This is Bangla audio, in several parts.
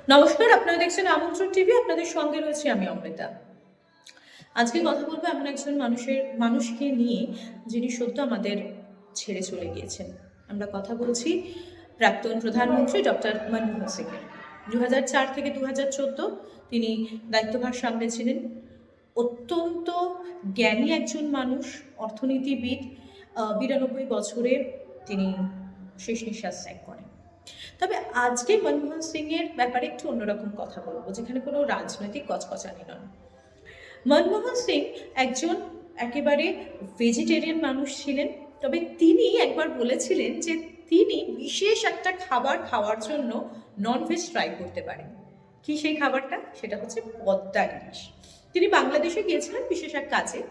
নমস্কার, আপনারা দেখছেন আমন্ত্রণ টিভি। আপনাদের সঙ্গে রয়েছে আমি অমৃতা। আজকে কথা বলবো এমন একজন মানুষকে নিয়ে যিনি সত্য আমাদের ছেড়ে চলে গিয়েছেন। আমরা কথা বলছি প্রাক্তন প্রধানমন্ত্রী ডক্টর মনমোহন সিংয়ের। 2004 থেকে 2014 তিনি দায়িত্বভার সামলেছিলেন। অত্যন্ত জ্ঞানী একজন মানুষ, অর্থনীতিবিদ। 92 বছরে তিনি শেষ নিঃশ্বাস ত্যাগ করেন। তবে আজকে মনমোহন সিংয়ের ব্যাপারে একটু অন্যরকম কথা বলবো, যেখানে কোনো রাজনৈতিক কচকচানি নয়। মনমোহন সিং একজন একেবারে ভেজিটেরিয়ান মানুষ ছিলেন। তবে তিনি একবার বলেছিলেন যে তিনি বিশেষ একটা খাবার খাওয়ার জন্য ননভেজ ট্রাই করতে পারেন। কি সেই খাবারটা? সেটা হচ্ছে পদ্মা ইলিশ। তিনি বাংলাদেশে গিয়েছিলেন বিশেষ এক কাজে,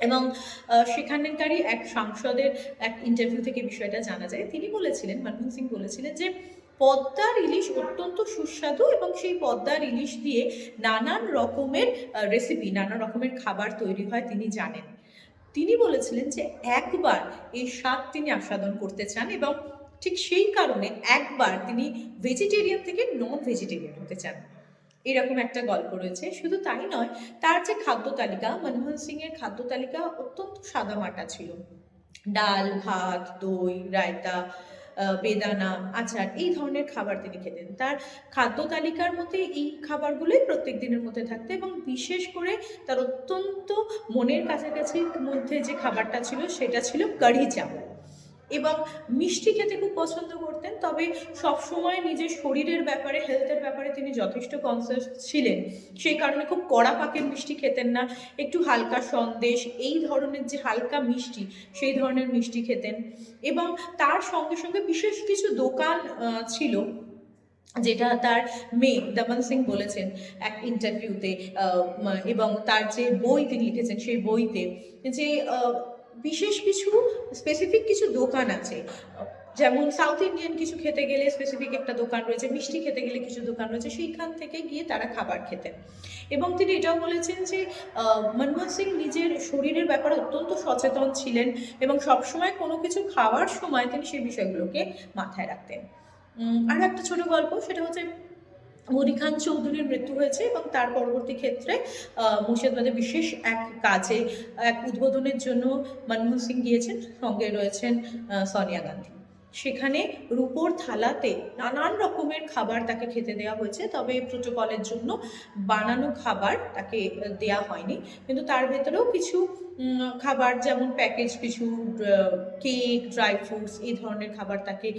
এবং সেখানকারই এক সাংসদের এক ইন্টারভিউ থেকে বিষয়টা জানা যায়। তিনি বলেছিলেন, মনমোহন সিং বলেছিলেন যে পদ্মার ইলিশ অত্যন্ত সুস্বাদু, এবং সেই পদ্মার ইলিশ দিয়ে নানান রকমের রেসিপি, নানা রকমের খাবার তৈরি হয় তিনি জানেন। তিনি বলেছিলেন যে একবার এই স্বাদ তিনি আস্বাদন করতে চান, এবং ঠিক সেই কারণে একবার তিনি ভেজিটেরিয়ান থেকে নন ভেজিটেরিয়ান হতে চান। এরকম একটা গল্প রয়েছে। শুধু তাই নয়, তার যে খাদ্য তালিকা, মনমোহন সিংয়ের খাদ্য তালিকা অত্যন্ত সাদামাটা ছিল। ডাল, ভাত, দই, রায়তা, বেদানা, আচার, এই ধরনের খাবার তিনি খেতেন। তার খাদ্য তালিকার মধ্যে এই খাবারগুলোই প্রত্যেক দিনের মধ্যে থাকতো, এবং বিশেষ করে তার অত্যন্ত মনের কাছাকাছি মধ্যে যে খাবারটা ছিল সেটা ছিল কারি চাওয়াল। এবং মিষ্টি খেতে খুব পছন্দ করতেন। তবে সবসময় নিজের শরীরের ব্যাপারে, হেলথের ব্যাপারে তিনি যথেষ্ট কনসিয়াস ছিলেন। সেই কারণে খুব কড়া পাকের মিষ্টি খেতেন না। একটু হালকা সন্দেশ, এই ধরনের যে হালকা মিষ্টি, সেই ধরনের মিষ্টি খেতেন। এবং তার সঙ্গে সঙ্গে বিশেষ কিছু দোকান ছিল, যেটা তার মেয়ে দমন সিং বলেছেন এক ইন্টারভিউতে, এবং তার যে বই তিনি লিখেছেন সেই বইতে, যে বিশেষ কিছু স্পেসিফিক কিছু দোকান আছে। যেমন সাউথ ইন্ডিয়ান কিছু খেতে গেলে স্পেসিফিক একটা দোকান রয়েছে, মিষ্টি খেতে গেলে কিছু দোকান রয়েছে, সেইখান থেকে গিয়ে তারা খাবার খেতেন। এবং তিনি এটাও বলেছেন যে মনমোহন সিং নিজের শরীরের ব্যাপারে অত্যন্ত সচেতন ছিলেন, এবং সবসময় কোনো কিছু খাওয়ার সময় তিনি সেই বিষয়গুলোকে মাথায় রাখতেন। আর একটা ছোট গল্প, সেটা হচ্ছে মনি খান চৌধুরীর মৃত্যু হয়েছে, এবং তার পরবর্তী ক্ষেত্রে মুর্শিদাবাদে বিশেষ এক কাজে, এক উদ্বোধনের জন্য মনমোহন সিং গিয়েছেন, সঙ্গে রয়েছেন সোনিয়া গান্ধী। সেখানে রূপোর থালাতে নানান রকমের খাবার তাকে খেতে দেওয়া হয়েছে। তবে প্রোটোকলের জন্য বানানো খাবার তাকে দেয়া হয়নি, কিন্তু তার ভেতরেও কিছু খাবার, যেমন প্যাকেজ কিছু কেক, ড্রাই ফ্রুটস, এই ধরনের খাবার তাকে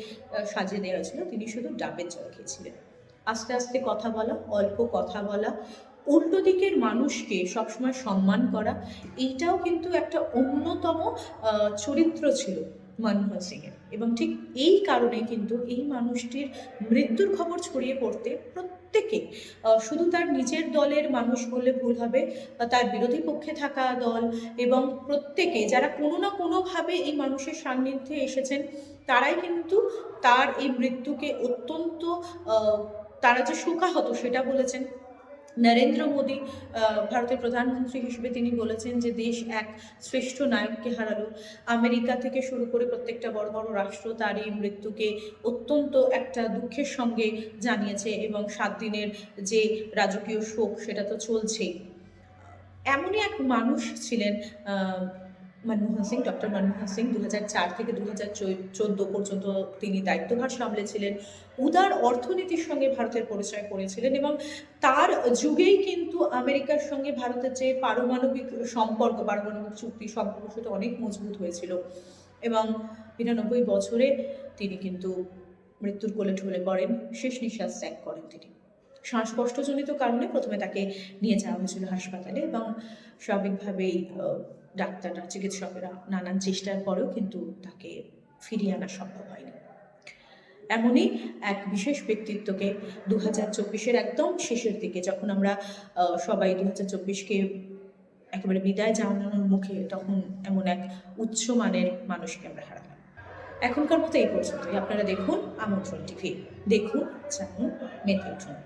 সাজিয়ে দেওয়া হয়েছিল। তিনি শুধু ডাবের জল খেয়েছিলেন। আস্তে আস্তে কথা বলা, অল্প কথা বলা, উল্টো দিকের মানুষকে সবসময় সম্মান করা, এইটাও কিন্তু একটা অন্যতম চরিত্র ছিল মনমোহন সিংয়ের। এবং ঠিক এই কারণে কিন্তু এই মানুষটির মৃত্যুর খবর ছড়িয়ে পড়তে প্রত্যেকে, শুধু তার নিজের দলের মানুষ বললে ভুল হবে, তার বিরোধী পক্ষে থাকা দল, এবং প্রত্যেকে যারা কোনো না কোনোভাবে এই মানুষের সান্নিধ্যে এসেছেন, তারাই কিন্তু তার এই মৃত্যুকে অত্যন্ত, তারা যে শোকাহত সেটা বলেছেন। নরেন্দ্র মোদী ভারতের প্রধানমন্ত্রী হিসেবে তিনি বলেছেন যে দেশ এক শ্রেষ্ঠ নায়ককে হারালো। আমেরিকা থেকে শুরু করে প্রত্যেকটা বড় বড় রাষ্ট্র তার এই মৃত্যুকে অত্যন্ত একটা দুঃখের সঙ্গে জানিয়েছে, এবং 7 দিনের যে রাজকীয় শোক সেটা তো চলছেই। এমনই এক মানুষ ছিলেন মনমোহন সিং, ডক্টর মনমোহন সিং। 2004 থেকে 2014 পর্যন্ত তিনি দায়িত্বভার সামলেছিলেন। উদার অর্থনীতির সঙ্গে ভারতের পরিচয় করেছিলেন, এবং তার যুগেই কিন্তু আমেরিকার সঙ্গে ভারতের যে পারমাণবিক সম্পর্ক, পারমাণবিক চুক্তি সম্পর্ক, সেটা অনেক মজবুত হয়েছিল। এবং 92 বছরে তিনি কিন্তু মৃত্যুর কোলে ঢলে পড়েন, শেষ নিঃশ্বাস ত্যাগ করেন তিনি। শ্বাসকষ্টজনিত কারণে প্রথমে তাকে নিয়ে যাওয়া হয়েছিল হাসপাতালে, এবং স্বাভাবিকভাবেই ডাক্তাররা, চিকিৎসকেরা নানান চেষ্টার পরেও কিন্তু তাকে ফিরিয়ে আনা সম্ভব হয়নি। এমনই এক বিশেষ ব্যক্তিত্বকে 2024-এর একদম শেষের দিকে, যখন আমরা সবাই 2024-কে একেবারে বিদায় জানানোর মুখে, তখন এমন এক উচ্চমানের মানুষকে আমরা হারালাম। এখনকার মতো এই পর্যন্তই। আপনারা দেখুন আমন্ত্রণ টিভি, দেখুন, জানুন, মেতে উঠুন।